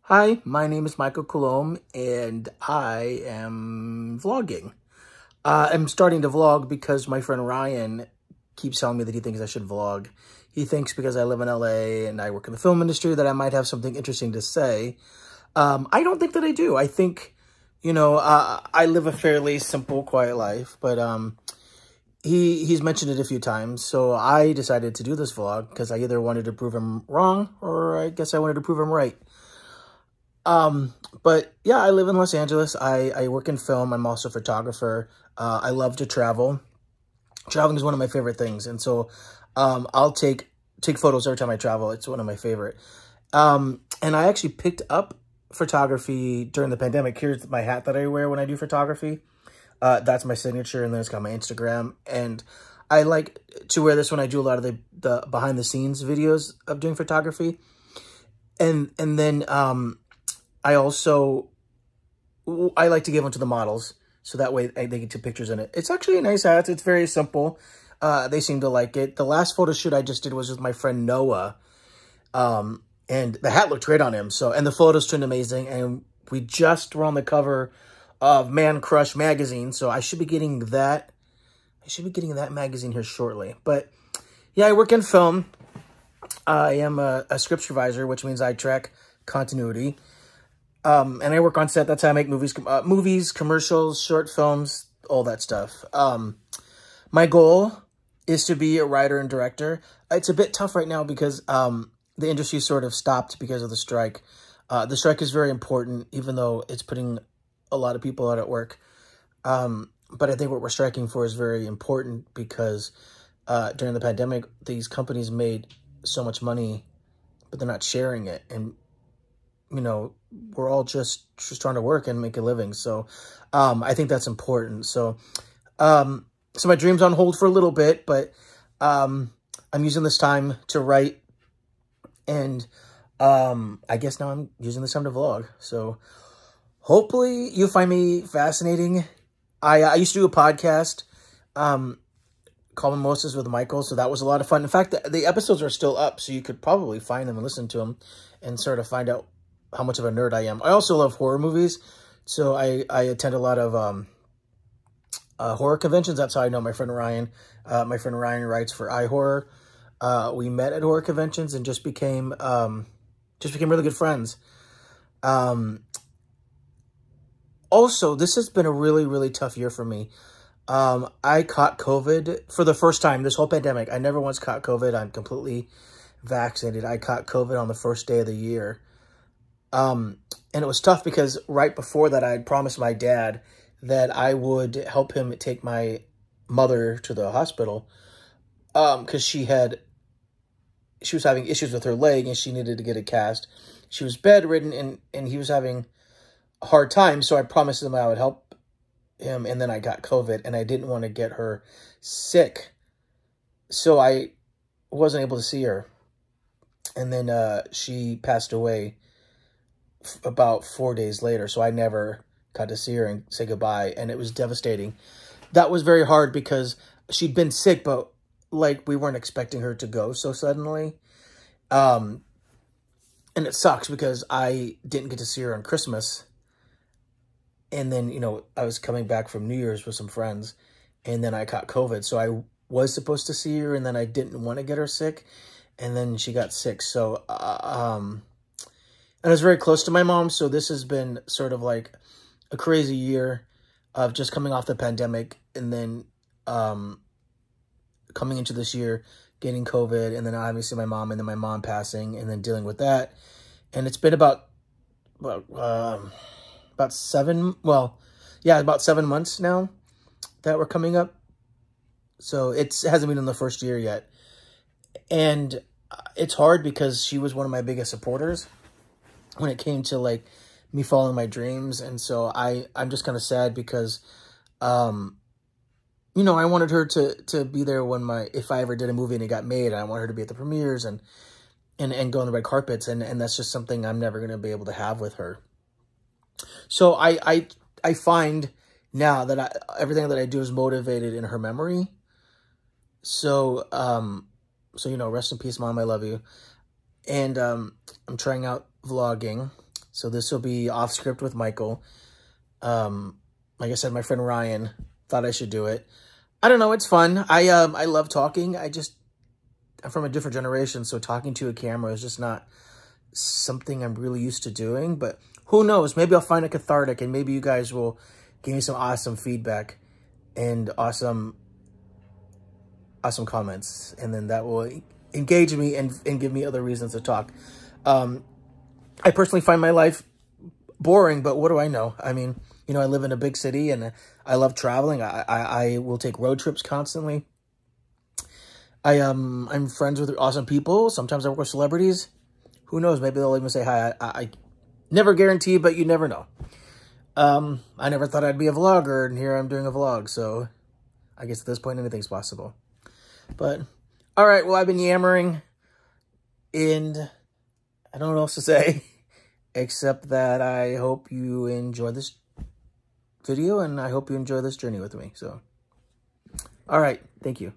Hi, my name is Michael Coulombe, and I am vlogging. I'm starting to vlog because my friend Ryan keeps telling me that he thinks I should vlog. He thinks because I live in LA and I work in the film industry that I might have something interesting to say. I don't think that I do. I think, I live a fairly simple, quiet life, but he's mentioned it a few times, so I decided to do this vlog because I either wanted to prove him wrong or I guess I wanted to prove him right. But yeah, I live in Los Angeles. I work in film. I'm also a photographer. I love to travel. Traveling is one of my favorite things. And so, I'll take photos every time I travel. It's one of my favorite. And I actually picked up photography during the pandemic. Here's my hat that I wear when I do photography. That's my signature. And then it's got my Instagram. And I like to wear this when I do a lot of the behind the scenes videos of doing photography. And then, I like to give them to the models, so that way they get 2 pictures in it. It's actually a nice hat. It's very simple. They seem to like it. The last photo shoot I just did was with my friend Noah, and the hat looked great on him. And the photos turned amazing, and we just were on the cover of Man Crush magazine, so I should be getting that. I should be getting that magazine here shortly. But yeah, I work in film. I am a script supervisor, which means I track continuity. And I work on set. That's how I make movies, commercials, short films, all that stuff. My goal is to be a writer and director. It's a bit tough right now because the industry sort of stopped because of the strike. The strike is very important, even though it's putting a lot of people out at work. But I think what we're striking for is very important because during the pandemic, these companies made so much money, but they're not sharing it. And we're all just trying to work and make a living. So, I think that's important. So my dream's on hold for a little bit, but, I'm using this time to write and, I guess now I'm using this time to vlog. So hopefully you find me fascinating. I used to do a podcast, called Mimosas with Michael. So that was a lot of fun. In fact, the episodes are still up, so you could probably find them and listen to them and sort of find out how much of a nerd I am. I also love horror movies, so I attend a lot of horror conventions. That's how I know my friend Ryan. My friend Ryan writes for iHorror. We met at horror conventions and just became really good friends. Also, this has been a really, really tough year for me. I caught COVID for the first time this whole pandemic. I never once caught COVID. I'm completely vaccinated. I caught COVID on the first day of the year. And it was tough because right before that, I had promised my dad that I would help him take my mother to the hospital, because she was having issues with her leg and she needed to get a cast. She was bedridden and he was having a hard time. So I promised him I would help him. And then I got COVID and I didn't want to get her sick. So I wasn't able to see her. And then, she passed away about 4 days later, so I never got to see her and say goodbye, and it was devastating. That was very hard because she'd been sick, but we weren't expecting her to go so suddenly. And it sucks because I didn't get to see her on Christmas. And then, I was coming back from New Year's with some friends, and then I caught COVID. So I was supposed to see her, and then I didn't want to get her sick, and then she got sick. So, and I was very close to my mom, so this has been sort of like a crazy year of just coming off the pandemic and then coming into this year, getting COVID, and then obviously my mom, and then my mom passing, and then dealing with that. And it's been about 7 months now that we're coming up. So it hasn't been in the first year yet. And it's hard because she was one of my biggest supporters when it came to me following my dreams. And so I'm just kind of sad because, I wanted her to be there if I ever did a movie and it got made, I want her to be at the premieres and go on the red carpets. And that's just something I'm never going to be able to have with her. So I find now that everything that I do is motivated in her memory. So, rest in peace, Mom. I love you. And I'm trying out vlogging. So this will be off script with Michael. Like I said, my friend Ryan thought I should do it. I don't know. It's fun. I love talking. I'm from a different generation, so talking to a camera is just not something I'm really used to doing. But who knows? Maybe I'll find it cathartic, and maybe you guys will give me some awesome feedback and awesome comments, and then that will engage me and give me other reasons to talk. I personally find my life boring, but what do I know? I mean, you know, I live in a big city and I love traveling. I will take road trips constantly. I'm friends with awesome people. Sometimes I work with celebrities. Who knows? Maybe they'll even say hi. I never guarantee, but you never know. I never thought I'd be a vlogger, and here I'm doing a vlog. So I guess at this point, anything's possible. But, all right, well, I've been yammering, and I don't know what else to say, except that I hope you enjoy this video, and I hope you enjoy this journey with me. So, all right, thank you.